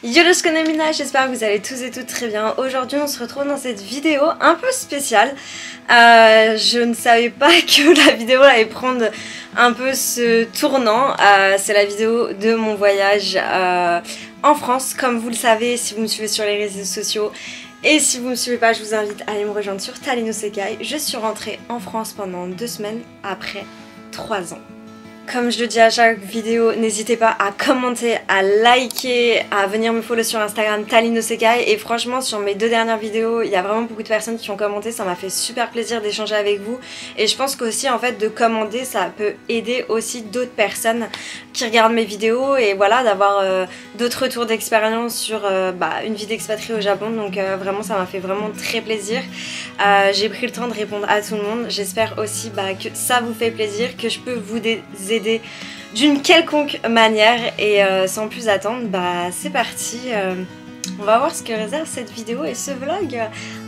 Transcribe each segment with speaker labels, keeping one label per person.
Speaker 1: Yo, je connais Mina, j'espère que vous allez tous et toutes très bien. Aujourd'hui on se retrouve dans cette vidéo un peu spéciale. Je ne savais pas que la vidéo allait prendre un peu ce tournant. C'est la vidéo de mon voyage en France. Comme vous le savez, si vous me suivez sur les réseaux sociaux et si vous ne me suivez pas, je vous invite à aller me rejoindre sur Tally No Sekai. Je suis rentrée en France pendant 2 semaines après 3 ans. Comme je le dis à chaque vidéo, n'hésitez pas à commenter, à liker, à venir me follow sur Instagram Tally No Sekai. Et franchement, sur mes 2 dernières vidéos, il y a vraiment beaucoup de personnes qui ont commenté. Ça m'a fait super plaisir d'échanger avec vous. Et je pense qu'aussi, en fait, de commenter, ça peut aider aussi d'autres personnes qui regardent mes vidéos. Et voilà, d'avoir d'autres retours d'expérience sur une vie d'expatriée au Japon. Donc vraiment, ça m'a fait vraiment très plaisir. J'ai pris le temps de répondre à tout le monde. J'espère aussi que ça vous fait plaisir, que je peux vous aider d'une quelconque manière. Et sans plus attendre, c'est parti. On va voir ce que réserve cette vidéo et ce vlog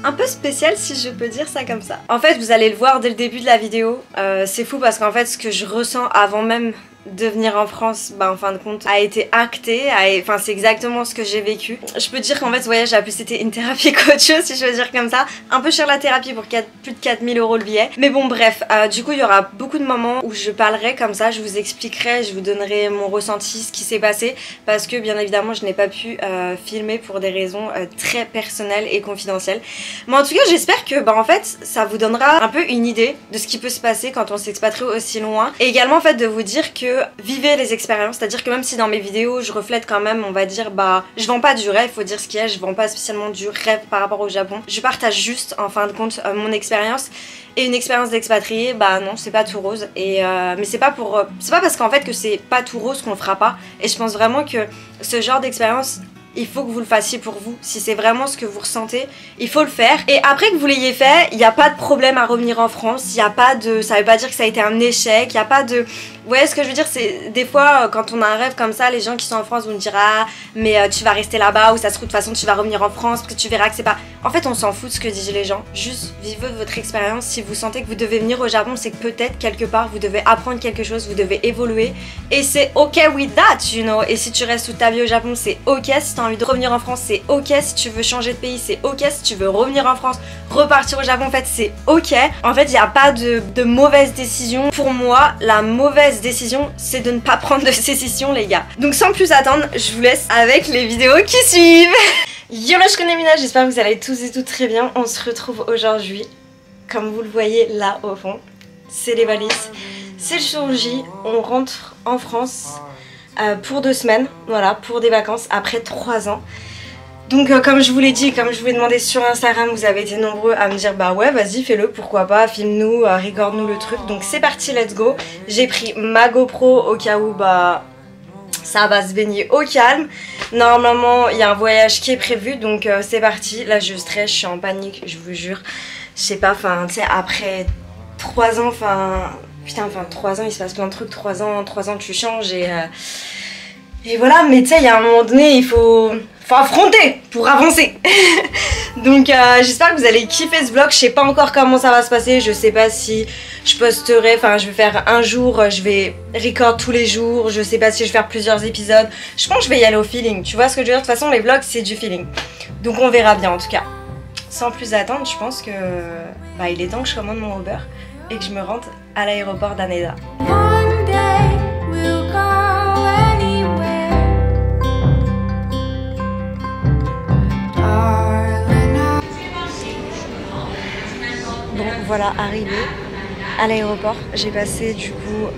Speaker 1: un peu spécial, si je peux dire ça comme ça. En fait, vous allez le voir dès le début de la vidéo. C'est fou parce qu'en fait, ce que je ressens avant même de venir en France, en fin de compte, a été acté. Enfin, c'est exactement ce que j'ai vécu. Je peux dire qu'en fait, ce voyage a plus été une thérapie qu'autre chose, si je veux dire comme ça. Un peu cher la thérapie pour plus de 4000 € le billet. Mais bon, bref, du coup, il y aura beaucoup de moments où je parlerai comme ça, je vous expliquerai, je vous donnerai mon ressenti, ce qui s'est passé. Parce que, bien évidemment, je n'ai pas pu filmer pour des raisons très personnelles et confidentielles. Mais en tout cas, j'espère que, en fait, ça vous donnera un peu une idée de ce qui peut se passer quand on s'expatrie aussi loin. Et également, en fait, de vous dire que vivez les expériences, c'est-à-dire que même si dans mes vidéos je reflète quand même, on va dire, je vends pas du rêve, faut dire ce qu'il y a, je vends pas spécialement du rêve par rapport au Japon. Je partage juste en fin de compte mon expérience. Et une expérience d'expatrié, non, c'est pas tout rose. Et mais c'est pas parce qu'en fait que c'est pas tout rose qu'on le fera pas. Et je pense vraiment que ce genre d'expérience, il faut que vous le fassiez pour vous. Si c'est vraiment ce que vous ressentez, il faut le faire. Et après que vous l'ayez fait, il n'y a pas de problème à revenir en France. Il y a pas de... Ça veut pas dire que ça a été un échec. Il n'y a pas de... Vous voyez ce que je veux dire? C'est des fois, quand on a un rêve comme ça, les gens qui sont en France vont me dire « Ah, mais tu vas rester là-bas, ou ça se trouve de toute façon tu vas revenir en France, parce que tu verras que c'est pas... » En fait, on s'en fout de ce que disent les gens. Juste vivez votre expérience. Si vous sentez que vous devez venir au Japon, c'est que peut-être quelque part, vous devez apprendre quelque chose, vous devez évoluer. Et c'est ok with that, you know. Et si tu restes toute ta vie au Japon, c'est ok. Si tu as envie de revenir en France, c'est ok. Si tu veux changer de pays, c'est ok. Si tu veux revenir en France, repartir au Japon, en fait, c'est ok. En fait, il n'y a pas de mauvaise décision. Pour moi, la mauvaise décision, c'est de ne pas prendre de décision, les gars. Donc sans plus attendre, je vous laisse avec les vidéos qui suivent. Yo, je connais Mina, j'espère que vous allez tous et toutes très bien. On se retrouve aujourd'hui, comme vous le voyez là au fond, c'est les valises. C'est le jour J, on rentre en France pour 2 semaines, voilà, pour des vacances après 3 ans. Donc comme je vous l'ai dit, comme je vous l'ai demandé sur Instagram, vous avez été nombreux à me dire ouais vas-y fais-le, pourquoi pas, filme-nous, record-nous le truc. Donc c'est parti, let's go. J'ai pris ma GoPro au cas où ça va se baigner au calme. Normalement il y a un voyage qui est prévu, donc c'est parti. Là je stresse, je suis en panique, je vous jure. Je sais pas, tu sais, après 3 ans, 3 ans il se passe plein de trucs, 3 ans tu changes et voilà, mais tu sais, il y a un moment donné, il faut affronter pour avancer. Donc j'espère que vous allez kiffer ce vlog. Je sais pas encore comment ça va se passer. Je sais pas si je posterai, je vais faire un jour, je vais record tous les jours. Je sais pas si je vais faire plusieurs épisodes. Je pense que je vais y aller au feeling. Tu vois ce que je veux dire? De toute façon, les vlogs, c'est du feeling. Donc on verra bien en tout cas. Sans plus attendre, je pense que il est temps que je commande mon Uber et que je me rende à l'aéroport d'Haneda. Voilà, arrivé à l'aéroport, j'ai passé du coup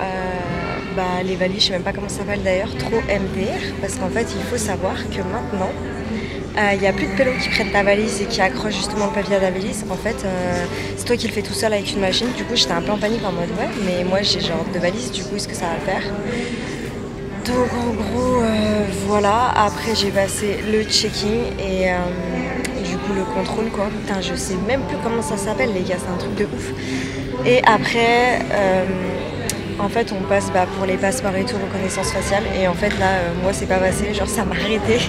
Speaker 1: les valises, je sais même pas comment ça s'appelle d'ailleurs, trop MDR, parce qu'en fait il faut savoir que maintenant il n'y a plus de pélos qui prennent ta valise et qui accrochent justement le papier à ta valise. En fait c'est toi qui le fais tout seul avec une machine. Du coup j'étais un peu en panique en mode ouais, mais moi j'ai genre 2 valises, du coup est-ce que ça va le faire? Donc en gros voilà, après j'ai passé le checking et du coup le contrôle quoi. Putain, je sais même plus comment ça s'appelle les gars, c'est un truc de ouf. Et après en fait on passe pour les passeports et tout, reconnaissance faciale. Et en fait là moi c'est pas passé, genre ça m'a arrêté.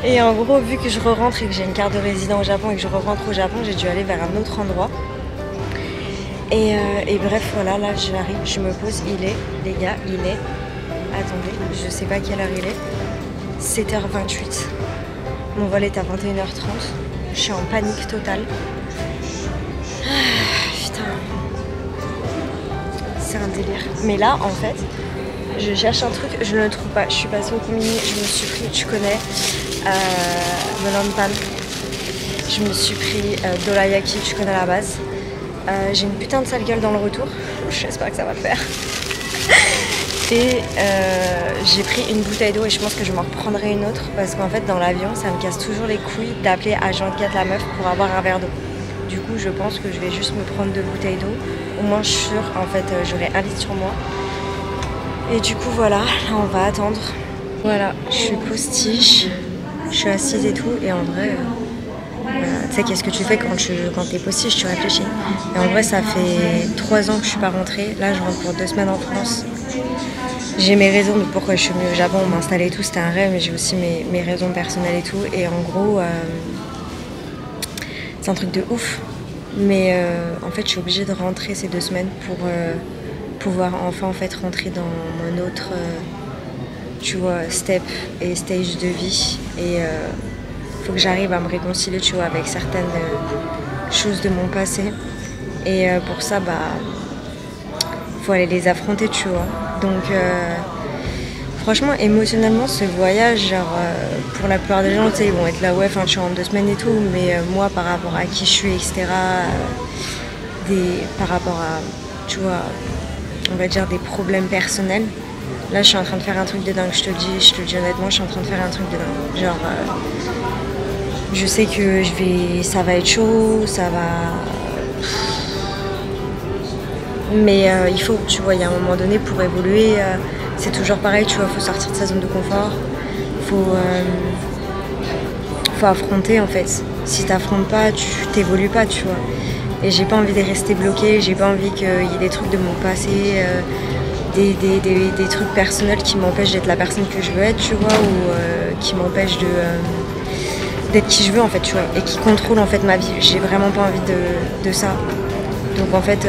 Speaker 1: Et en gros vu que je re-rentre et que j'ai une carte de résident au Japon et que je re-rentre au Japon, j'ai dû aller vers un autre endroit. Et bref voilà, là j'arrive, je me pose, il est, les gars, il est... Attendez, je sais pas quelle heure il est. 7h28. Mon vol est à 21h30. Je suis en panique totale. Putain. C'est un délire. Mais là, en fait, je cherche un truc, je ne le trouve pas. Je suis passée au combini, je me suis pris, tu connais, melon pan. Je me suis pris dorayaki, tu connais la base. J'ai une putain de sale gueule dans le retour. J'espère que ça va le faire. Et j'ai pris une bouteille d'eau et je pense que je m'en reprendrai une autre parce qu'en fait dans l'avion ça me casse toujours les couilles d'appeler H24 la meuf pour avoir un verre d'eau. Du coup je pense que je vais juste me prendre 2 bouteilles d'eau. Au moins je suis sûre, en fait j'aurai 1 litre sur moi. Et du coup voilà, là on va attendre. Voilà, je suis postiche, je suis assise et tout et en vrai... tu sais qu'est-ce que tu fais quand t'es postiche, tu réfléchis. Et en vrai ça fait 3 ans que je suis pas rentrée. Là je rentre pour 2 semaines en France. J'ai mes raisons de pourquoi je suis venue au Japon, m'installer et tout, c'était un rêve, mais j'ai aussi mes raisons personnelles et tout. Et en gros, c'est un truc de ouf. Mais en fait, je suis obligée de rentrer ces 2 semaines pour pouvoir enfin en fait rentrer dans mon autre, tu vois, step et stage de vie. Et faut que j'arrive à me réconcilier, tu vois, avec certaines choses de mon passé. Et pour ça, bah, faut aller les affronter, tu vois. Donc franchement émotionnellement ce voyage, genre pour la plupart des gens tu sais ils vont être là ouais enfin tu rentres 2 semaines et tout, mais moi par rapport à qui je suis etc, par rapport à tu vois on va dire des problèmes personnels, là je suis en train de faire un truc de dingue, je te le dis honnêtement, je suis en train de faire un truc de dingue, genre je sais que ça va être chaud, ça va... Mais il faut, tu vois, il y a un moment donné pour évoluer, c'est toujours pareil, tu vois, faut sortir de sa zone de confort, faut affronter en fait. Si t'affrontes pas, tu t'évolues pas, tu vois. Et j'ai pas envie de rester bloquée, j'ai pas envie qu'il y ait des trucs de mon passé, des trucs personnels qui m'empêchent d'être la personne que je veux être, tu vois, ou qui m'empêchent d'être qui je veux en fait, tu vois, et qui contrôlent en fait ma vie. J'ai vraiment pas envie de ça. Donc en fait...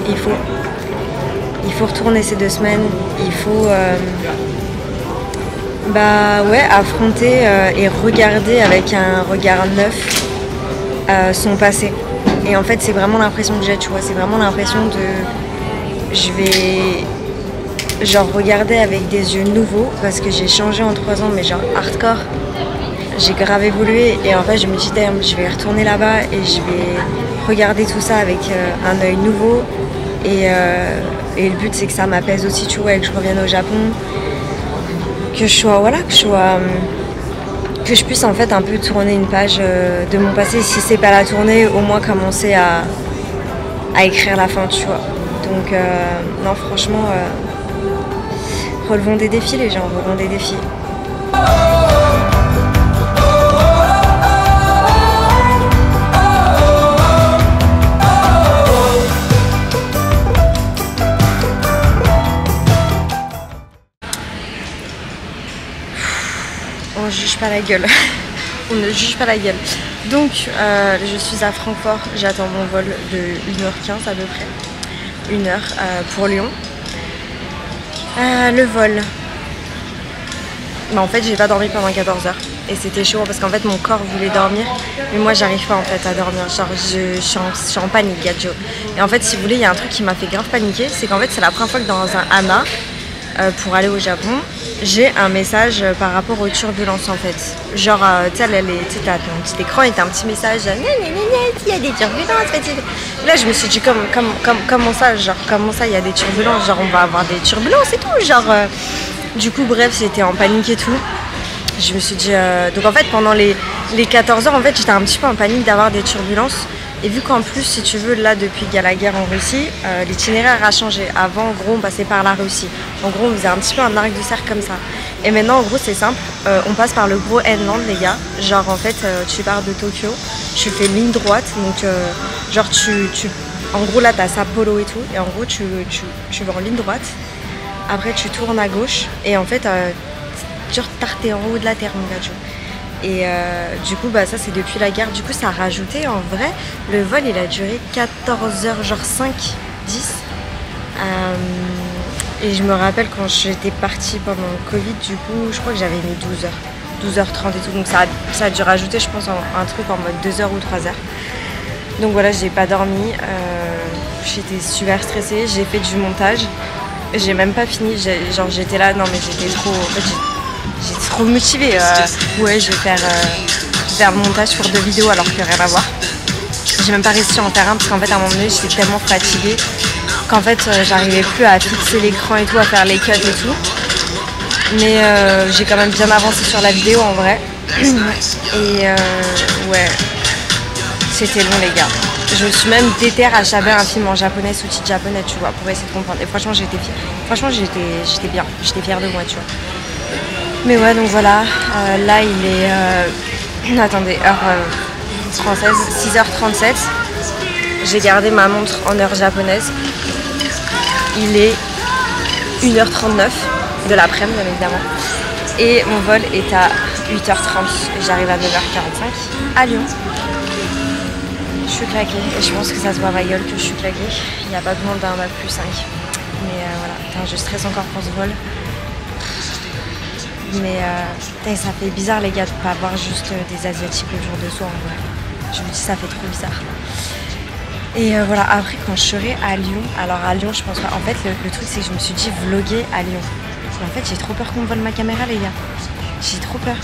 Speaker 1: Il faut retourner ces 2 semaines, il faut bah ouais, affronter et regarder avec un regard neuf son passé. Et en fait c'est vraiment l'impression que j'ai, tu vois, c'est vraiment l'impression de... Je vais genre regarder avec des yeux nouveaux parce que j'ai changé en 3 ans mais genre hardcore. J'ai grave évolué et en fait je me dis damn, je vais retourner là-bas et je vais regarder tout ça avec un œil nouveau. Et le but c'est que ça m'apaise aussi, tu vois, et que je revienne au Japon, que je puisse en fait un peu tourner une page de mon passé, si c'est pas la tourner, au moins commencer à écrire la fin, tu vois. Donc non franchement, relevons des défis les gens, relevons des défis. On juge pas la gueule. On ne juge pas la gueule. Donc je suis à Francfort, j'attends mon vol de 1h15 à peu près. 1 heure pour Lyon. Le vol. Bah, en fait j'ai pas dormi pendant 14 heures. Et c'était chaud parce qu'en fait mon corps voulait dormir. Mais moi j'arrive pas en fait à dormir. Genre je suis en panique, gadjo. Et en fait si vous voulez il y a un truc qui m'a fait grave paniquer. C'est qu'en fait c'est la première fois que dans un hama pour aller au Japon, j'ai un message par rapport aux turbulences en fait. Genre, tu sais, t'as ton petit écran et t'as un petit message, il y a des turbulences. Là, je me suis dit, comment ça, genre, comment ça, il y a des turbulences, genre, on va avoir des turbulences et tout, genre. Du coup, bref, j'étais en panique et tout. Je me suis dit, donc en fait, pendant les 14 heures, en fait, j'étais un petit peu en panique d'avoir des turbulences. Et vu qu'en plus, si tu veux, là, depuis qu'il y a la guerre en Russie, l'itinéraire a changé. Avant, en gros, on passait par la Russie. En gros, on faisait un petit peu un arc du cercle comme ça. Et maintenant, en gros, c'est simple. On passe par le gros N-Land, les gars. Genre, en fait, tu pars de Tokyo, tu fais ligne droite. Donc, genre, en gros, là, t'as Sapporo et tout. Et en gros, tu vas en ligne droite. Après, tu tournes à gauche. Et en fait, t'es en haut de la terre, mon gars. Et du coup bah ça c'est depuis la guerre, du coup ça a rajouté en vrai, le vol il a duré 14 heures, genre 5, 10 Et je me rappelle quand j'étais partie pendant le Covid, du coup, je crois que j'avais mis 12 heures. 12h30 et tout, donc ça a dû rajouter, je pense, un truc en mode 2 heures ou 3 heures. Donc voilà, j'ai pas dormi, j'étais super stressée, j'ai fait du montage, j'ai même pas fini, genre j'étais là, non mais j'étais trop, en fait j'étais trop motivée, ouais je vais faire le montage pour 2 vidéos alors que rien à voir. J'ai même pas réussi à en faire un parce qu'en fait à un moment donné j'étais tellement fatiguée qu'en fait j'arrivais plus à fixer l'écran et tout, à faire les cuts et tout. Mais j'ai quand même bien avancé sur la vidéo en vrai. Et ouais, c'était long les gars. Je me suis même déterre à acheter un film en japonais, sous-titres japonais, tu vois, pour essayer de comprendre. Et franchement j'étais fière. Franchement j'étais bien, j'étais fière de moi, tu vois. Mais ouais, donc voilà, là il est, attendez, heure française, 6h37. J'ai gardé ma montre en heure japonaise. Il est 1h39 de l'après-midi, bien évidemment. Et mon vol est à 8h30 et j'arrive à 9h45 à Lyon. Je suis claquée et je pense que ça se voit à ma gueule que je suis claquée. Il n'y a pas besoin d'un bac plus 5. Mais voilà, putain, je stresse encore pour ce vol. Mais ça fait bizarre les gars de pas avoir juste des Asiatiques le jour de soir en vrai. Je me dis ça fait trop bizarre. Et voilà, après quand je serai à Lyon, alors à Lyon je pense pas, en fait le truc c'est que je me suis dit vlogger à Lyon. Mais en fait j'ai trop peur qu'on me vole ma caméra les gars, j'ai trop peur.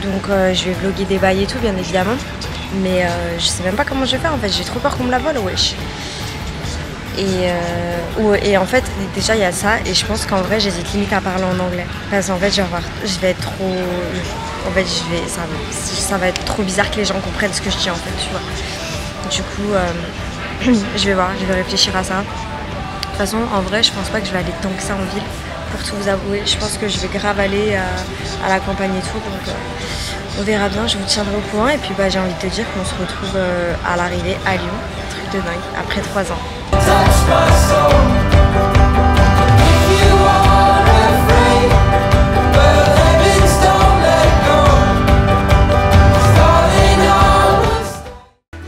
Speaker 1: Donc je vais vlogger des bails et tout bien évidemment, mais je sais même pas comment je vais faire en fait, j'ai trop peur qu'on me la vole, wesh. Et en fait déjà il y a ça et je pense qu'en vrai j'hésite limite à parler en anglais. Parce qu'en fait je vais être trop... En fait ça va être trop bizarre que les gens comprennent ce que je dis en fait, tu vois. Du coup je vais voir, je vais réfléchir à ça. De toute façon en vrai je pense pas que je vais aller tant que ça en ville, pour tout vous avouer. Je pense que je vais grave aller à la campagne et tout, donc on verra bien, je vous tiendrai au courant. Et puis j'ai envie de te dire qu'on se retrouve à l'arrivée à Lyon, truc de dingue, après 3 ans.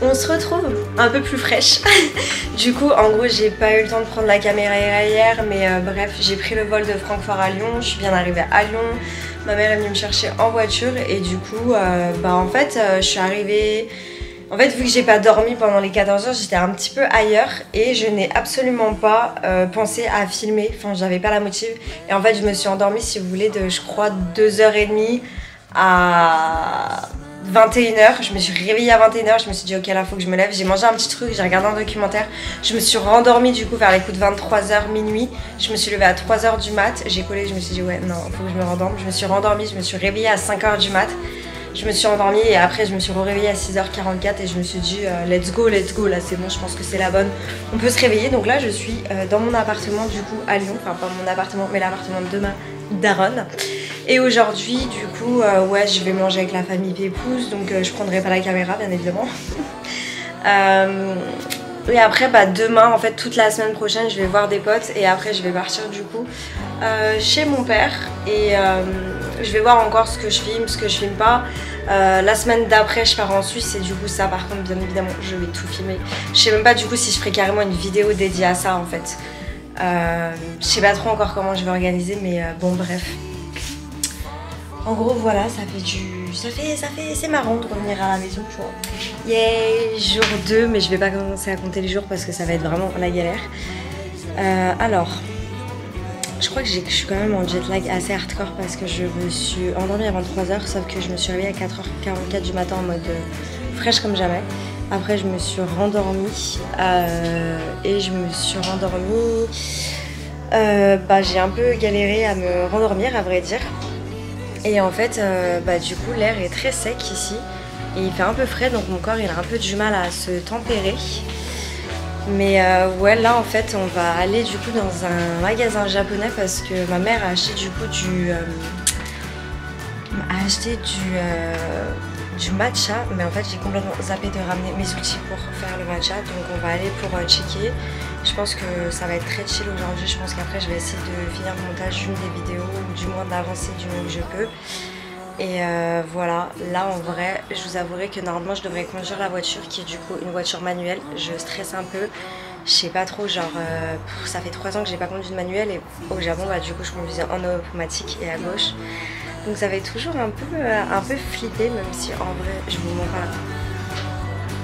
Speaker 1: On se retrouve un peu plus fraîche. Du coup en gros j'ai pas eu le temps de prendre la caméra hier, mais bref j'ai pris le vol de Francfort à Lyon, je suis bien arrivée à Lyon. Ma mère est venue me chercher en voiture et du coup en fait je suis arrivée. En fait, vu que j'ai pas dormi pendant les 14 heures, j'étais un petit peu ailleurs et je n'ai absolument pas pensé à filmer. Enfin, j'avais pas la motive. Et en fait, je me suis endormie, si vous voulez, de je crois 2h30 à 21h. Je me suis réveillée à 21h. Je me suis dit, ok, là, faut que je me lève. J'ai mangé un petit truc, j'ai regardé un documentaire. Je me suis rendormie du coup vers les coups de 23h, minuit. Je me suis levée à 3h du mat. J'ai collé, je me suis dit, ouais, non, faut que je me rendorme. Je me suis rendormie, je me suis réveillée à 5h du mat. Je me suis endormie et après je me suis réveillée à 6h44 et je me suis dit let's go là c'est bon, je pense que c'est la bonne, on peut se réveiller. Donc là je suis dans mon appartement du coup à Lyon, enfin pas mon appartement mais l'appartement de ma daronne. Et aujourd'hui du coup ouais je vais manger avec la famille Pépouze, donc je prendrai pas la caméra bien évidemment. Et après demain en fait toute la semaine prochaine je vais voir des potes et après je vais partir du coup chez mon père et je vais voir encore ce que je filme pas. La semaine d'après je pars en Suisse et du coup ça par contre bien évidemment je vais tout filmer. Je sais même pas du coup si je ferai carrément une vidéo dédiée à ça en fait. Je sais pas trop encore comment je vais organiser mais bon bref. En gros voilà, c'est marrant de revenir à la maison, tu vois. Yeah, jour 2, mais je vais pas commencer à compter les jours parce que ça va être vraiment la galère. Alors, je crois que je suis quand même en jet lag assez hardcore parce que je me suis endormie avant 3h, sauf que je me suis réveillée à 4h44 du matin en mode fraîche comme jamais. Après je me suis rendormie et je me suis rendormie. J'ai un peu galéré à me rendormir à vrai dire. Et en fait, du coup, l'air est très sec ici et il fait un peu frais, donc mon corps il a un peu du mal à se tempérer. Mais ouais, là en fait, on va aller du coup dans un magasin japonais parce que ma mère a acheté du coup du matcha, mais en fait j'ai complètement zappé de ramener mes outils pour faire le matcha, donc on va aller pour checker. Je pense que ça va être très chill aujourd'hui, je pense qu'après je vais essayer de finir le montage d'une des vidéos ou du moins d'avancer du mieux que je peux. Et voilà, là en vrai, je vous avouerai que normalement je devrais conduire la voiture qui est du coup une voiture manuelle. Je stresse un peu je sais pas trop, genre ça fait 3 ans que j'ai pas conduit de manuel et au Japon bah, du coup je conduisais en automatique et à gauche. Donc ça fait toujours un peu flipper, même si en vrai je vous montre là.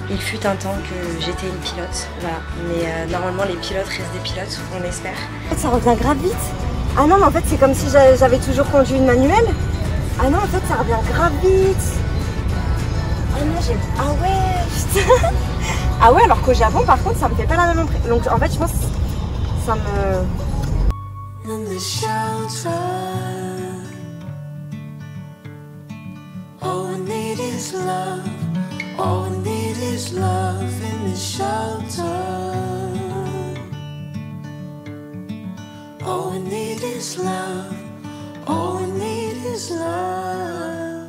Speaker 1: Il fut un temps que j'étais une pilote, voilà. Mais normalement les pilotes restent des pilotes, on espère. En fait ça revient grave vite. Ah non mais en fait c'est comme si j'avais toujours conduit une manuel. Ah non en fait ça revient grave vite. Ah non j'ai... Ah ouais putain. Ah ouais alors qu'au Japon par contre ça me fait pas la même impression. Donc en fait je pense que ça me... All we need is love. All we need is love in the shelter. All we need is love. All we need is love.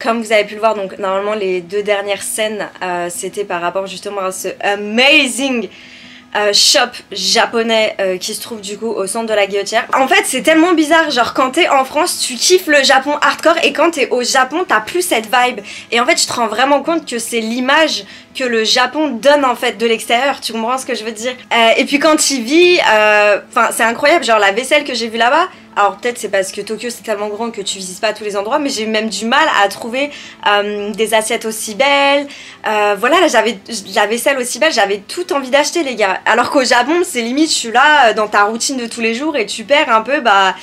Speaker 1: Comme vous avez pu le voir, donc normalement les 2 dernières scènes c'était par rapport justement à ce amazing shop japonais qui se trouve du coup au centre de la Guillotière. En fait c'est tellement bizarre, genre quand t'es en France tu kiffes le Japon hardcore et quand t'es au Japon t'as plus cette vibe. Et en fait je te rends vraiment compte que c'est l'image que le Japon donne en fait de l'extérieur, tu comprends ce que je veux dire. Et puis quand tu vis, enfin c'est incroyable, genre la vaisselle que j'ai vue là-bas. Alors peut-être c'est parce que Tokyo c'est tellement grand que tu visites pas tous les endroits, mais j'ai eu même du mal à trouver des assiettes aussi belles. Voilà, là j'avais la vaisselle aussi belle, j'avais tout envie d'acheter les gars. Alors qu'au Japon c'est limite, je suis là dans ta routine de tous les jours et tu perds un peu bah...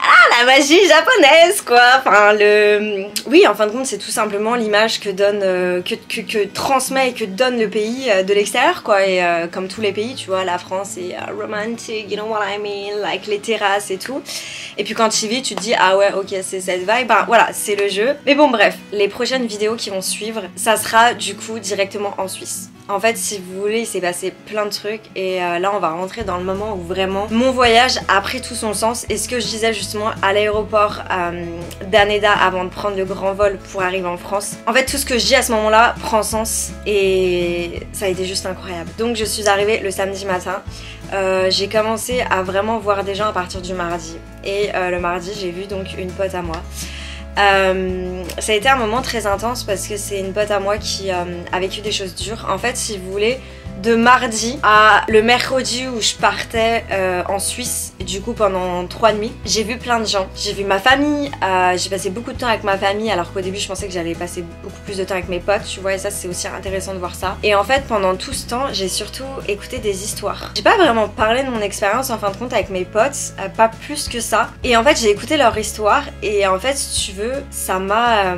Speaker 1: Ah, la magie japonaise quoi. Enfin oui en fin de compte c'est tout simplement l'image que donne que transmet et que donne le pays de l'extérieur quoi. Et comme tous les pays tu vois, la France est romantique, you know what I mean, like les terrasses et tout. Et puis quand tu y vis tu te dis ah ouais ok c'est cette vibe, ben voilà c'est le jeu. Mais bon bref, les prochaines vidéos qui vont suivre ça sera du coup directement en Suisse. En fait si vous voulez il s'est passé plein de trucs et là on va rentrer dans le moment où vraiment mon voyage a pris tout son sens. Et ce que je disais justement à l'aéroport d'Haneda avant de prendre le grand vol pour arriver en France, en fait tout ce que je dis à ce moment là prend sens et ça a été juste incroyable. Donc je suis arrivée le samedi matin, j'ai commencé à vraiment voir des gens à partir du mardi et le mardi j'ai vu donc une pote à moi. Ça a été un moment très intense parce que c'est une pote à moi qui a vécu des choses dures. En fait si vous voulez, de mardi à le mercredi où je partais en Suisse, du coup pendant 3 nuits, j'ai vu plein de gens. J'ai vu ma famille, j'ai passé beaucoup de temps avec ma famille alors qu'au début je pensais que j'allais passer beaucoup plus de temps avec mes potes, tu vois, et ça c'est aussi intéressant de voir ça. Et en fait pendant tout ce temps j'ai surtout écouté des histoires. J'ai pas vraiment parlé de mon expérience en fin de compte avec mes potes, pas plus que ça. Et en fait j'ai écouté leur histoire et en fait si tu veux ça m'a...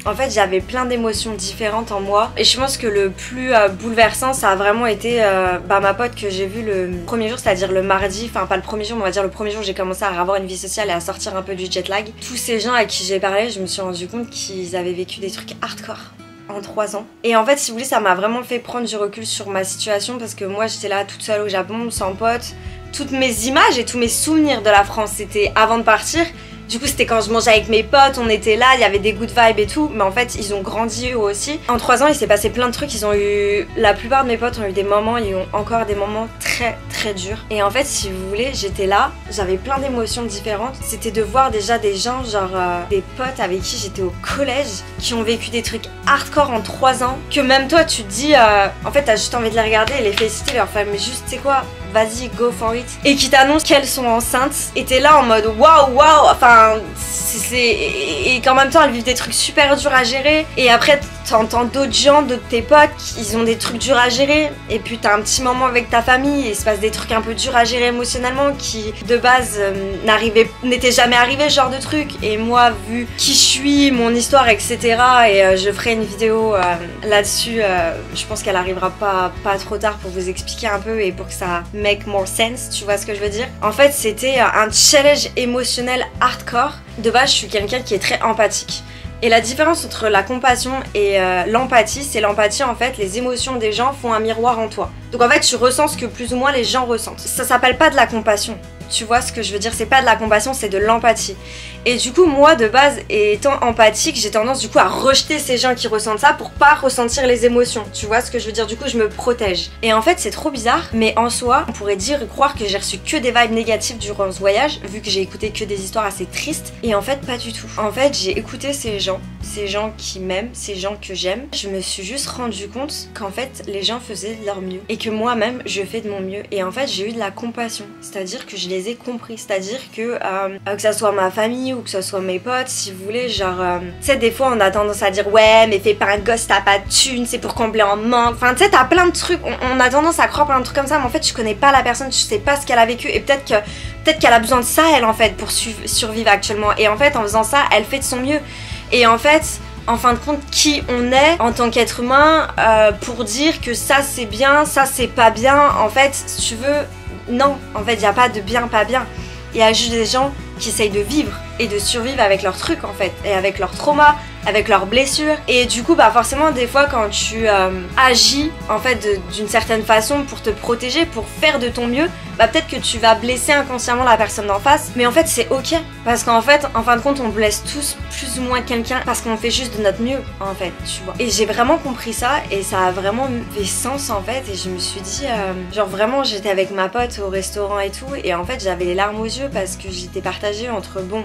Speaker 1: En fait j'avais plein d'émotions différentes en moi et je pense que le plus bouleversant ça a vraiment été ma pote que j'ai vue le premier jour, c'est à dire le mardi, enfin pas le premier jour mais on va dire le premier jour où j'ai commencé à avoir une vie sociale et à sortir un peu du jet lag. Tous ces gens à qui j'ai parlé je me suis rendu compte qu'ils avaient vécu des trucs hardcore en 3 ans. Et en fait si vous voulez ça m'a vraiment fait prendre du recul sur ma situation parce que moi j'étais là toute seule au Japon sans pote. Toutes mes images et tous mes souvenirs de la France c'était avant de partir. Du coup c'était quand je mangeais avec mes potes, on était là, il y avait des good vibes et tout. Mais en fait ils ont grandi eux aussi. En 3 ans il s'est passé plein de trucs, ils ont eu... La plupart de mes potes ont eu des moments, ils ont encore des moments très très durs. Et en fait si vous voulez j'étais là, j'avais plein d'émotions différentes. C'était de voir déjà des gens genre des potes avec qui j'étais au collège qui ont vécu des trucs hardcore en 3 ans. Que même toi tu te dis en fait t'as juste envie de les regarder et les féliciter, leur faire mais juste tu sais quoi, vas-y go for it. Et qui t'annoncent qu'elles sont enceintes. Et t'es là en mode waouh waouh, enfin et qu'en même temps elles vivent des trucs super durs à gérer. Et après t'entends d'autres gens, d'autres tes potes, ils ont des trucs durs à gérer. Et puis t'as un petit moment avec ta famille et il se passe des trucs un peu durs à gérer émotionnellement qui de base n'étaient jamais arrivés, ce genre de trucs. Et moi vu qui je suis, mon histoire etc. et je ferai une vidéo là-dessus, je pense qu'elle arrivera pas trop tard pour vous expliquer un peu et pour que ça make more sense, tu vois ce que je veux dire. En fait c'était un challenge émotionnel hardcore. De base je suis quelqu'un qui est très empathique. Et la différence entre la compassion et l'empathie, c'est l'empathie en fait, les émotions des gens font un miroir en toi. Donc en fait tu ressens ce que plus ou moins les gens ressentent. Ça s'appelle pas de la compassion, Tu vois ce que je veux dire? C'est pas de la compassion, c'est de l'empathie. Et du coup, moi, de base, étant empathique, j'ai tendance du coup à rejeter ces gens qui ressentent ça pour pas ressentir les émotions. Tu vois ce que je veux dire? Du coup, je me protège. Et en fait, c'est trop bizarre, mais en soi, on pourrait dire et croire que j'ai reçu que des vibes négatives durant ce voyage, vu que j'ai écouté que des histoires assez tristes. Et en fait, pas du tout. En fait, j'ai écouté ces gens qui m'aiment, ces gens que j'aime. Je me suis juste rendu compte qu'en fait, les gens faisaient de leur mieux. Et que moi-même, je fais de mon mieux. Et en fait, j'ai eu de la compassion. C'est-à-dire que je les ai compris. C'est-à-dire que ça soit ma famille ou que ce soit mes potes, si vous voulez, genre... tu sais, des fois, on a tendance à dire « Ouais, mais fais pas un gosse, t'as pas de thunes, c'est pour combler en manque. » Enfin, tu sais, t'as plein de trucs. On a tendance à croire plein de trucs comme ça, mais en fait, tu connais pas la personne, tu sais pas ce qu'elle a vécu. Et peut-être qu'elle a besoin de ça, elle, en fait, pour survivre actuellement. Et en fait, en faisant ça, elle fait de son mieux. Et en fait... En fin de compte, qui on est en tant qu'être humain pour dire que ça c'est bien, ça c'est pas bien. En fait, si tu veux, non. En fait, il n'y a pas de bien, pas bien. Il y a juste des gens qui essayent de vivre et de survivre avec leurs trucs en fait, et avec leurs traumas, avec leurs blessures. Et du coup, bah forcément, des fois, quand tu agis en fait d'une certaine façon pour te protéger, pour faire de ton mieux, bah peut-être que tu vas blesser inconsciemment la personne d'en face. Mais en fait, c'est ok, parce qu'en fait, en fin de compte, on blesse tous plus ou moins quelqu'un parce qu'on fait juste de notre mieux, en fait, tu vois. Et j'ai vraiment compris ça, et ça a vraiment fait sens en fait. Et je me suis dit, genre vraiment, j'étais avec ma pote au restaurant et tout, et en fait, j'avais les larmes aux yeux parce que j'étais partagée entre bon,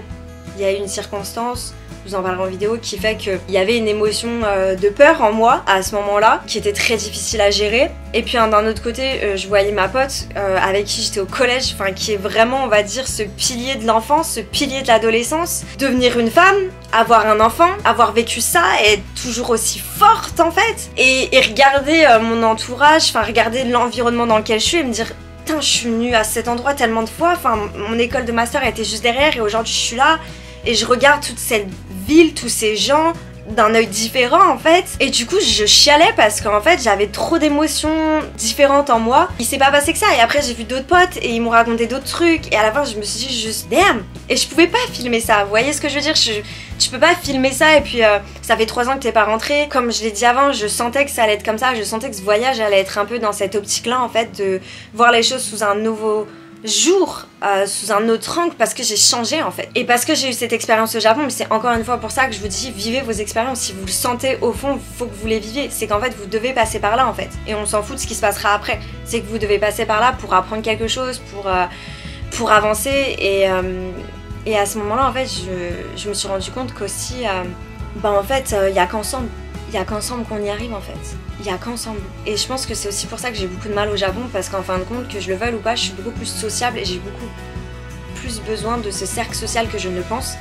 Speaker 1: il y a eu une circonstance, je vous en parlerai en vidéo, qui fait qu'il y avait une émotion de peur en moi à ce moment-là, qui était très difficile à gérer. Et puis d'un autre côté, je voyais ma pote avec qui j'étais au collège, enfin qui est vraiment, on va dire, ce pilier de l'enfance, ce pilier de l'adolescence. Devenir une femme, avoir un enfant, avoir vécu ça, et être toujours aussi forte en fait. Et regarder mon entourage, enfin regarder l'environnement dans lequel je suis et me dire... Putain, je suis venue à cet endroit tellement de fois, enfin mon école de master était juste derrière et aujourd'hui je suis là et je regarde toute cette ville, tous ces gens d'un œil différent en fait. Et du coup je chialais parce qu'en fait j'avais trop d'émotions différentes en moi. Il s'est pas passé que ça, et après j'ai vu d'autres potes et ils m'ont raconté d'autres trucs, et à la fin je me suis dit juste damn. Et je pouvais pas filmer ça, vous voyez ce que je veux dire? Tu peux pas filmer ça, et puis ça fait 3 ans que t'es pas rentré. Comme je l'ai dit avant, je sentais que ça allait être comme ça, je sentais que ce voyage allait être un peu dans cette optique là en fait, de voir les choses sous un nouveau jour, sous un autre angle, parce que j'ai changé en fait, et parce que j'ai eu cette expérience au Japon. Mais c'est encore une fois pour ça que je vous dis, vivez vos expériences. Si vous le sentez au fond, faut que vous les viviez. C'est qu'en fait vous devez passer par là en fait, et on s'en fout de ce qui se passera après. C'est que vous devez passer par là pour apprendre quelque chose, pour avancer. Et à ce moment là en fait je me suis rendu compte qu'aussi bah en fait il y a qu'ensemble qu'on y arrive en fait. Il y a qu'ensemble. Et je pense que c'est aussi pour ça que j'ai beaucoup de mal au Japon, parce qu'en fin de compte, que je le veuille ou pas, je suis beaucoup plus sociable et j'ai beaucoup plus besoin de ce cercle social que je ne le pense.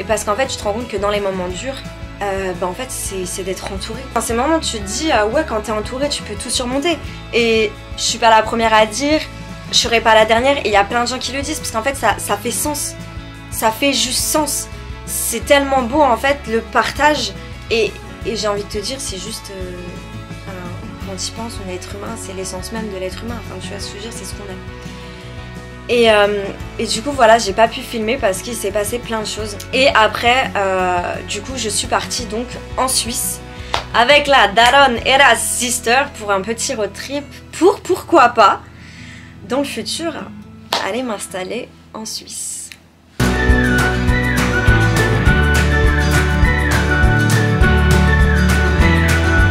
Speaker 1: Et parce qu'en fait, tu te rends compte que dans les moments durs, bah en fait, c'est d'être entouré. Dans ces moments, tu te dis, ouais, quand t'es entouré, tu peux tout surmonter. Et je suis pas la première à dire, je serai pas la dernière, et il y a plein de gens qui le disent, parce qu'en fait, ça fait sens. Ça fait juste sens. C'est tellement beau, en fait, le partage. Et j'ai envie de te dire, c'est juste... quand tu y penses, on est être humain, c'est l'essence même de l'être humain. Enfin, tu vois ce que je veux dire, c'est ce qu'on aime. Et du coup, voilà, j'ai pas pu filmer parce qu'il s'est passé plein de choses. Et après, du coup, je suis partie donc en Suisse avec la daronne et la sister pour un petit road trip. Pourquoi pas, dans le futur, aller m'installer en Suisse.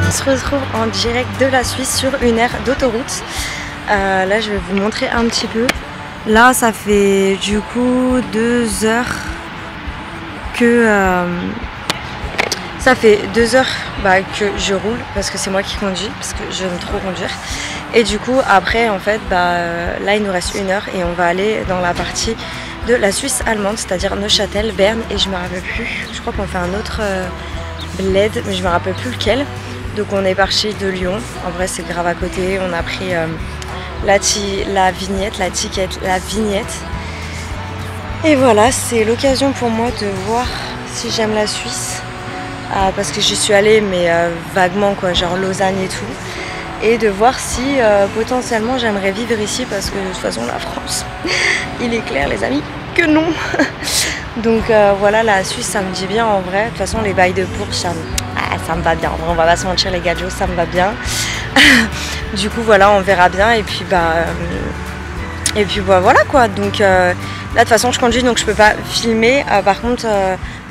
Speaker 1: On se retrouve en direct de la Suisse sur une aire d'autoroute. Là je vais vous montrer un petit peu. Là ça fait du coup 2 heures que que je roule, parce que c'est moi qui conduis, parce que j'aime trop conduire. Et du coup après en fait là il nous reste 1 heure et on va aller dans la partie de la Suisse allemande, c'est-à-dire Neuchâtel, Berne, et je me rappelle plus, je crois qu'on fait un autre bled, mais je me rappelle plus lequel. Donc on est parti de Lyon, en vrai c'est grave à côté, on a pris la vignette. Et voilà, c'est l'occasion pour moi de voir si j'aime la Suisse, parce que j'y suis allée mais vaguement quoi, genre Lausanne et tout, et de voir si potentiellement j'aimerais vivre ici, parce que de toute façon la France, il est clair les amis que non. Donc voilà, la Suisse ça me dit bien en vrai. De toute façon les bails de Bourges ça me va bien, on va pas se mentir les gars, ça me va bien. Du coup voilà, on verra bien. Et puis Et puis bah, voilà quoi, donc là de toute façon je conduis donc je peux pas filmer. Par contre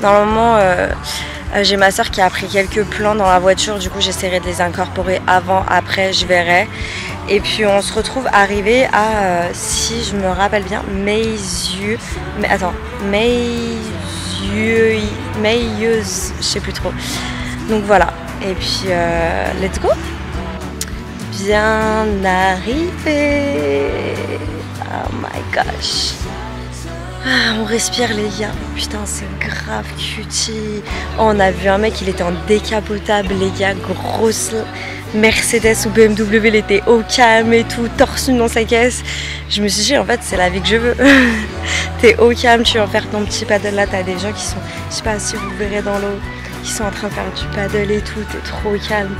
Speaker 1: normalement j'ai ma soeur qui a pris quelques plans dans la voiture, du coup j'essaierai de les incorporer avant, après je verrai. Et puis on se retrouve arrivé à, si je me rappelle bien, Meilleuse, je sais plus trop. Donc voilà, et puis let's go. Bien arrivé. Oh my gosh. Ah, on respire les gars. Putain c'est grave cutie. Oh, on a vu un mec, il était en décapotable les gars, grosse Mercedes ou BMW, il était au calme et tout, torse nu dans sa caisse. Je me suis dit en fait c'est la vie que je veux. T'es au calme, tu vas faire ton petit paddle là, t'as des gens qui sont, je sais pas si vous verrez dans l'eau, qui sont en train de faire du paddle et tout, t'es trop calme.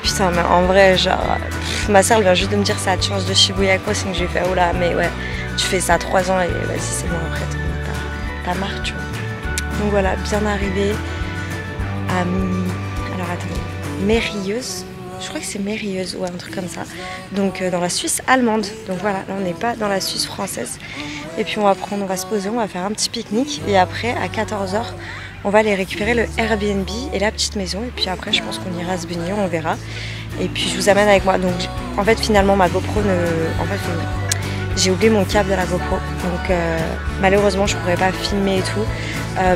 Speaker 1: Putain mais en vrai genre, ma soeur vient juste de me dire ça te change de Shibuya Crossing, j'ai fait oh là mais ouais, tu fais ça 3 ans et vas-y c'est bon après t'as marre tu vois. Donc voilà, bien arrivé à, alors attendez, Mérilleuse. Je crois que c'est Mérilleuse ou un truc comme ça. Donc dans la Suisse allemande. Donc voilà, là on n'est pas dans la Suisse française. Et puis on va se poser, on va faire un petit pique-nique. Et après à 14 h, on va aller récupérer le Airbnb et la petite maison. Et puis après je pense qu'on ira se baigner, on verra. Et puis je vous amène avec moi. Donc en fait finalement ma GoPro j'ai oublié mon câble de la GoPro. Donc malheureusement je pourrais pas filmer et tout.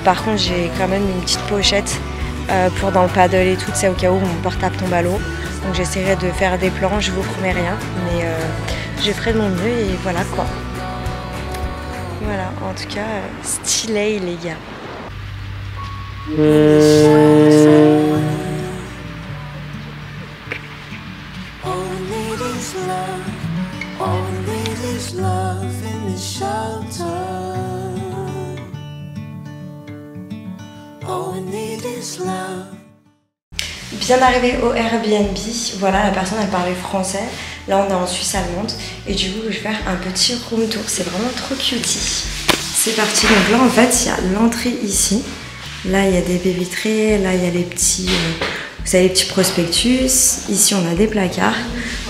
Speaker 1: Par contre j'ai quand même une petite pochette pour dans le paddle et tout, c'est au cas où mon portable tombe à l'eau. Donc j'essaierai de faire des plans, je vous promets rien, mais je ferai de mon mieux et voilà quoi. Voilà, en tout cas, stylé les gars. Bien arrivé au Airbnb, voilà la personne elle parlait français, là on est en Suisse allemande et du coup je vais faire un petit room tour, c'est vraiment trop cutie. C'est parti, donc là en fait il y a l'entrée ici, là il y a des baies vitrées, là il y a les petits, vous savez les petits prospectus, ici on a des placards,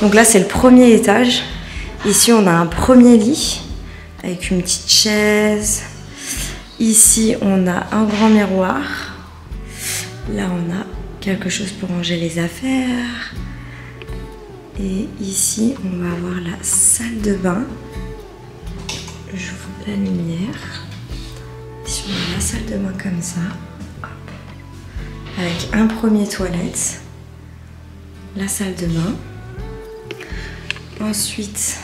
Speaker 1: donc là c'est le premier étage, ici on a un premier lit avec une petite chaise, ici on a un grand miroir, là on a quelque chose pour ranger les affaires. Et ici, on va avoir la salle de bain. J'ouvre la lumière. Ici, on a la salle de bain comme ça. Hop. Avec un premier toilette. La salle de bain. Ensuite,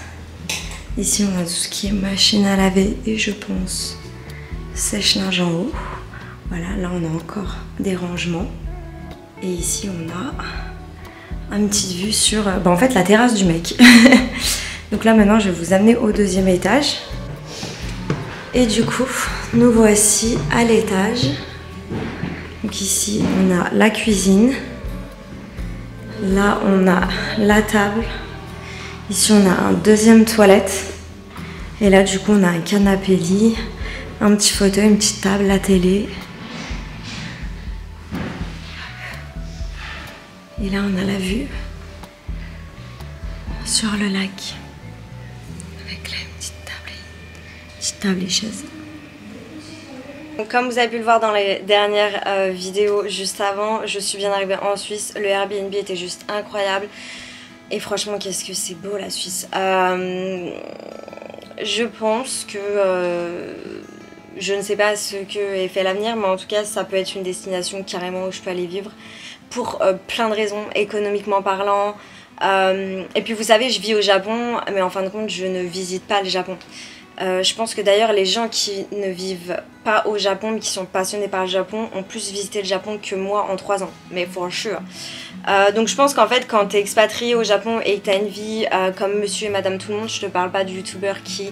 Speaker 1: ici, on a tout ce qui est machine à laver et je pense sèche-linge en haut. Voilà, là, on a encore des rangements. Et ici on a une petite vue sur en fait la terrasse du mec. Donc là maintenant je vais vous amener au deuxième étage. Et du coup nous voici à l'étage. Donc ici on a la cuisine. Là on a la table. Ici on a un deuxième toilette. Et là du coup on a un canapé lit, un petit fauteuil, une petite table, la télé. Et là, on a la vue sur le lac avec là une petite table et chaise. Donc, comme vous avez pu le voir dans les dernières vidéos juste avant, je suis bien arrivée en Suisse. Le Airbnb était juste incroyable. Et franchement, qu'est-ce que c'est beau la Suisse. Je pense que... je ne sais pas ce que est fait l'avenir, mais en tout cas, ça peut être une destination carrément où je peux aller vivre. Pour plein de raisons, économiquement parlant. Et puis vous savez, je vis au Japon, mais en fin de compte, je ne visite pas le Japon. Je pense que d'ailleurs, les gens qui ne vivent pas au Japon, mais qui sont passionnés par le Japon, ont plus visité le Japon que moi en 3 ans. Mais for sure. Donc je pense qu'en fait, quand t'es expatrié au Japon et que t'as une vie comme monsieur et madame tout le monde, je te parle pas de youtubeurs qui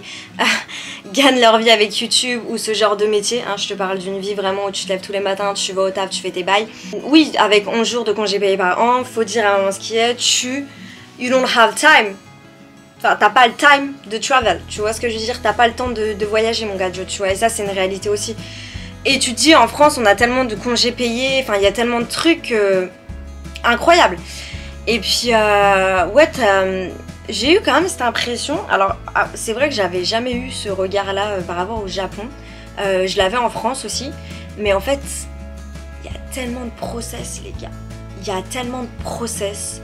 Speaker 1: gagnent leur vie avec YouTube ou ce genre de métier, hein, je te parle d'une vie vraiment où tu te lèves tous les matins, tu vas au taf, tu fais tes bails. Oui, avec 11 jours de congés payés par an, faut dire à un moment ce qui est, you don't have time. Enfin, t'as pas le time de travel, tu vois ce que je veux dire, t'as pas le temps de voyager mon gars, tu vois, et ça c'est une réalité aussi. Et tu te dis, en France, on a tellement de congés payés, enfin il y a tellement de trucs... incroyable. Et puis ouais, j'ai eu quand même cette impression, alors c'est vrai que j'avais jamais eu ce regard-là par rapport au Japon, je l'avais en France aussi, mais en fait, il y a tellement de process les gars, il y a tellement de process,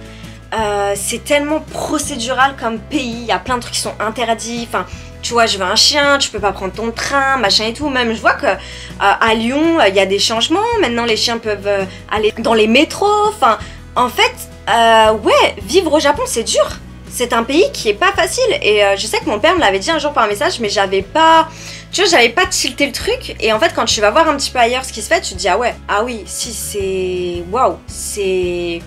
Speaker 1: c'est tellement procédural comme pays, il y a plein de trucs qui sont interdits, enfin, tu vois, je veux un chien, tu peux pas prendre ton train, machin et tout, même je vois que à Lyon, il y a des changements, maintenant les chiens peuvent aller dans les métros, enfin, en fait, ouais, vivre au Japon c'est dur. C'est un pays qui est pas facile et je sais que mon père me l'avait dit un jour par message mais j'avais pas, tu vois, j'avais pas tilté le truc et en fait quand tu vas voir un petit peu ailleurs ce qui se fait tu te dis ah ouais, ah oui, si c'est, waouh, c'est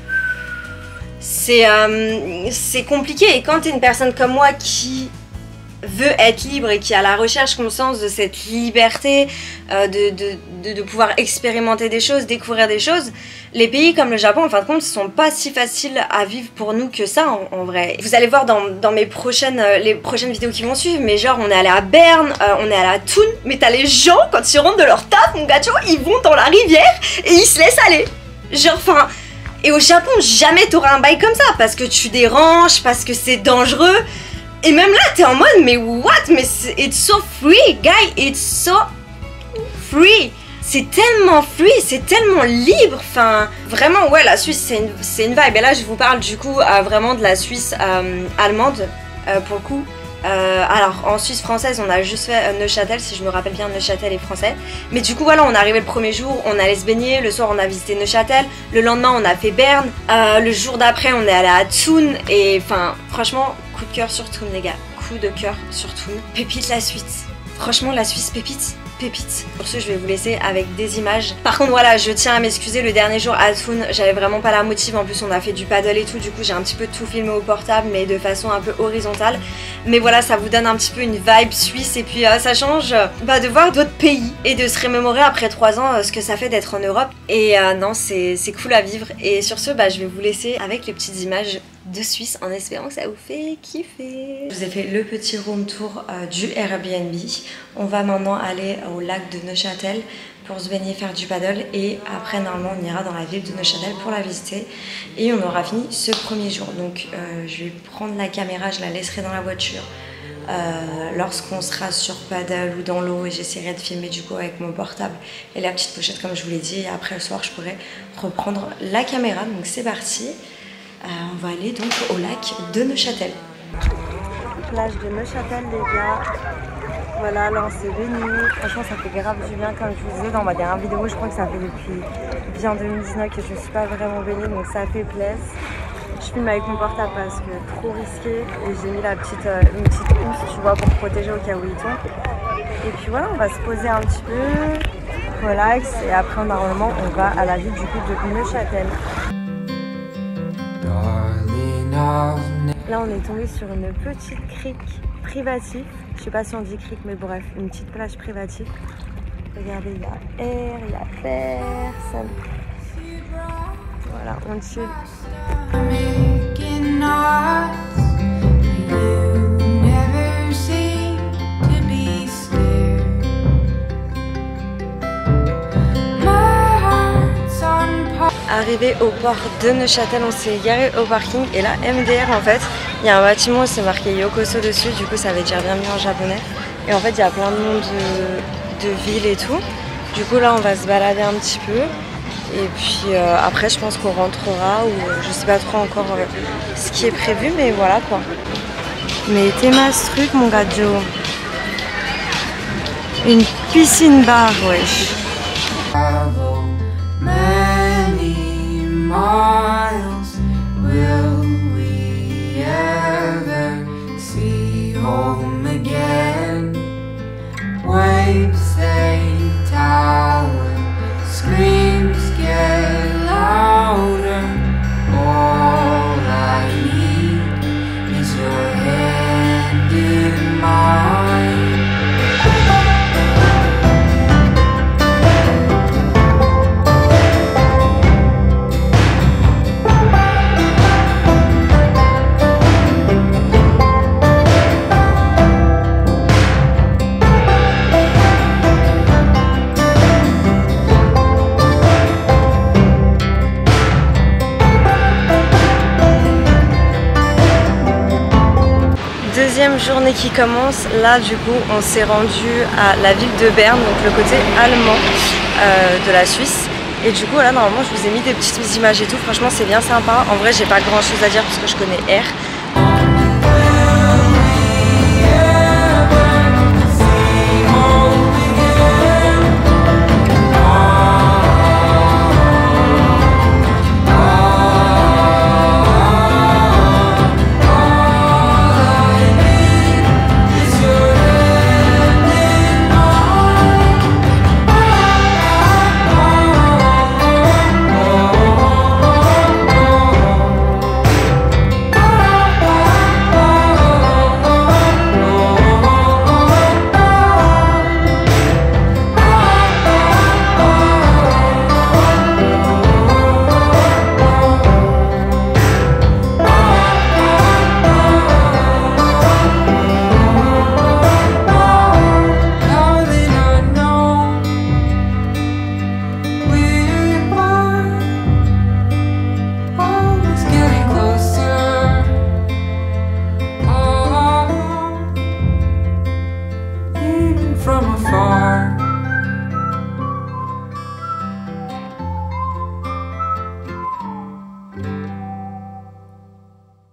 Speaker 1: compliqué et quand t'es une personne comme moi qui veut être libre et qui a la recherche conscience de cette liberté de pouvoir expérimenter des choses, découvrir des choses, les pays comme le Japon en fin de compte sont pas si faciles à vivre pour nous que ça en vrai. Vous allez voir dans mes prochaines vidéos qui vont suivre, mais genre on est allé à Berne, on est allé à Thun, mais t'as les gens quand ils rentrent de leur taf, mon gars, tu vois, ils vont dans la rivière et ils se laissent aller. Genre enfin, et au Japon jamais t'auras un bail comme ça parce que tu déranges, parce que c'est dangereux. Et même là, t'es en mode, mais what? Mais it's so free, guy, it's so free. C'est tellement free, c'est tellement libre. Enfin, vraiment, ouais, la Suisse, c'est une vibe. Et là, je vous parle du coup vraiment de la Suisse allemande, pour le coup. Alors, en Suisse française, on a juste fait Neuchâtel, si je me rappelle bien, Neuchâtel est français. Mais du coup, voilà, on est arrivé le premier jour, on allait se baigner. Le soir, on a visité Neuchâtel. Le lendemain, on a fait Berne. Le jour d'après, on est allé à Thun. Et enfin, franchement, coup de cœur sur Thun, les gars. Coup de cœur sur Thun. Pépite la Suisse. Franchement, la Suisse, pépite. Pépite. Pour ce, je vais vous laisser avec des images. Par contre, voilà, je tiens à m'excuser, le dernier jour à Thun, j'avais vraiment pas la motive. En plus, on a fait du paddle et tout. Du coup, j'ai un petit peu tout filmé au portable, mais de façon un peu horizontale. Mais voilà, ça vous donne un petit peu une vibe suisse. Et puis, ça change de voir d'autres pays et de se remémorer après 3 ans ce que ça fait d'être en Europe. Et non, c'est cool à vivre. Et sur ce, je vais vous laisser avec les petites images de Suisse en espérant que ça vous fait kiffer. Je vous ai fait le petit room tour du Airbnb. On va maintenant aller au lac de Neuchâtel pour se baigner, faire du paddle et après normalement on ira dans la ville de Neuchâtel pour la visiter et on aura fini ce premier jour. Donc je vais prendre la caméra, je la laisserai dans la voiture lorsqu'on sera sur paddle ou dans l'eau et j'essaierai de filmer du coup avec mon portable et la petite pochette comme je vous l'ai dit et après le soir je pourrai reprendre la caméra. Donc c'est parti. On va aller donc au lac de Neuchâtel. Plage de Neuchâtel les gars. Voilà, là on s'est baigné. Franchement ça fait grave du bien comme je vous disais dans ma dernière vidéo. Je crois que ça fait depuis bien 2019 que je ne suis pas vraiment baignée donc ça fait plaisir. Je filme avec mon portable parce que trop risqué et j'ai mis une petite housse tu vois pour protéger au cas où il tombe. Et puis voilà, on va se poser un petit peu, relax et après normalement on va à la ville du coup de Neuchâtel. Là on est tombé sur une petite crique privative, je sais pas si on dit crique mais bref, une petite plage privative. Regardez, il y a air, il y a personne. Voilà, on chill. Arrivé au port de Neuchâtel, on s'est garé au parking et là MDR en fait, il y a un bâtiment où c'est marqué Yokoso dessus, du coup ça veut dire bienvenue en japonais. Et en fait il y a plein de monde de ville et tout. Du coup là on va se balader un petit peu et puis après je pense qu'on rentrera ou je sais pas trop encore ce qui est prévu mais voilà quoi. Mais t'es ma truc mon gars Joe. Une piscine bar wesh.
Speaker 2: Miles, will we ever see home again? Waves they tower, screams get louder. All I need is your hand in mine.
Speaker 1: deuxième journée qui commence. Là du coup on s'est rendu à la ville de Berne, donc le côté allemand de la Suisse. Et du coup là normalement je vous ai mis des petites images et tout, franchement c'est bien sympa. En vrai j'ai pas grand chose à dire parce que je connais R.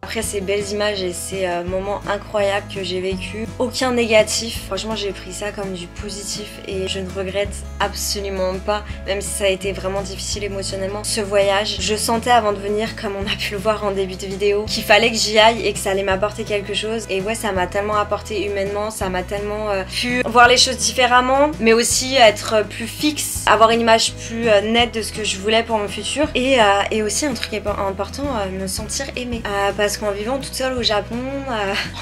Speaker 1: Après ces belles images et ces moments incroyables que j'ai vécu, aucun négatif. Franchement j'ai pris ça comme du positif et je ne regrette absolument pas, même si ça a été vraiment difficile émotionnellement. Ce voyage, je sentais avant de venir, comme on a pu le voir en début de vidéo, qu'il fallait que j'y aille et que ça allait m'apporter quelque chose. Et ouais, ça m'a tellement apporté humainement, ça m'a tellement pu voir les choses différemment, mais aussi être plus fixe, avoir une image plus nette de ce que je voulais pour mon futur. Et aussi un truc important, me sentir aimée. Parce qu'en vivant toute seule au Japon,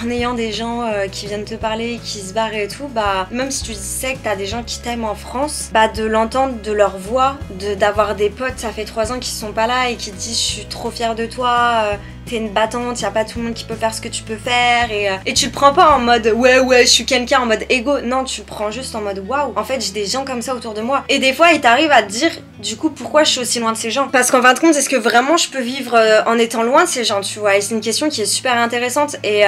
Speaker 1: en ayant des gens qui viennent te parler, qui se barrent et tout, bah même si tu sais que t'as des gens qui t'aiment en France, bah de l'entendre de leur voix, d'avoir des potes, ça fait 3 ans qu'ils sont pas là et qui te disent je suis trop fière de toi, t'es une battante, y a pas tout le monde qui peut faire ce que tu peux faire et tu le prends pas en mode ouais je suis quelqu'un en mode égo, non tu le prends juste en mode waouh, en fait j'ai des gens comme ça autour de moi et des fois il t'arrive à te dire du coup pourquoi je suis aussi loin de ces gens, parce qu'en fin de compte est-ce que vraiment je peux vivre en étant loin de ces gens, tu vois, et c'est une question qui est super intéressante et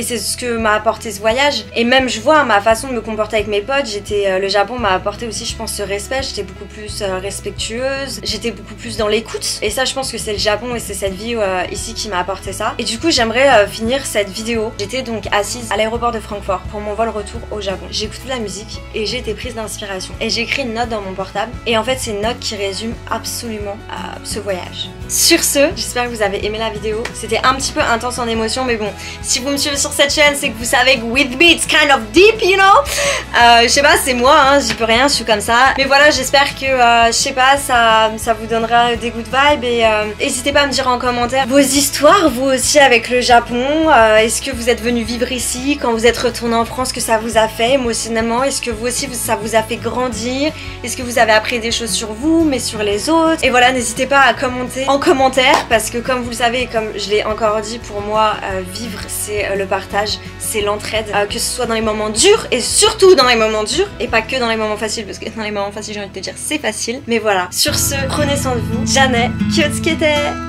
Speaker 1: c'est ce que m'a apporté ce voyage. Et même je vois ma façon de me comporter avec mes potes, le Japon m'a apporté aussi je pense ce respect, j'étais beaucoup plus respectueuse, j'étais beaucoup plus dans l'écoute et ça je pense que c'est le Japon et c'est cette vie ici qui m'a apporté ça. Et du coup j'aimerais finir cette vidéo. J'étais donc assise à l'aéroport de Francfort pour mon vol retour au Japon. J'écoute de la musique et j'ai été prise d'inspiration et j'ai écrit une note dans mon portable et en fait c'est une note qui résume absolument ce voyage. Sur ce, j'espère que vous avez aimé la vidéo. C'était un petit peu intense en émotion mais bon, si vous me suivez sur cette chaîne c'est que vous savez que with me it's kind of deep, you know. Je sais pas, c'est moi, hein, j'y peux rien, je suis comme ça. Mais voilà, j'espère que je sais pas, ça vous donnera des good vibes et n'hésitez pas à me dire en commentaire vos histoires, vous aussi avec le Japon. Est-ce que vous êtes venu vivre ici, quand vous êtes retourné en France, que ça vous a fait émotionnellement? Est-ce que vous aussi ça vous a fait grandir? Est-ce que vous avez appris des choses sur vous, mais sur les autres? Et voilà, n'hésitez pas à commenter en commentaire parce que comme vous le savez et comme je l'ai encore dit, pour moi vivre c'est le partage, c'est l'entraide, que ce soit dans les moments durs et surtout dans les moments durs et pas que dans les moments faciles, parce que dans les moments faciles j'ai envie de te dire c'est facile. Mais voilà, sur ce, prenez soin de vous. Janai, Kyotsuke!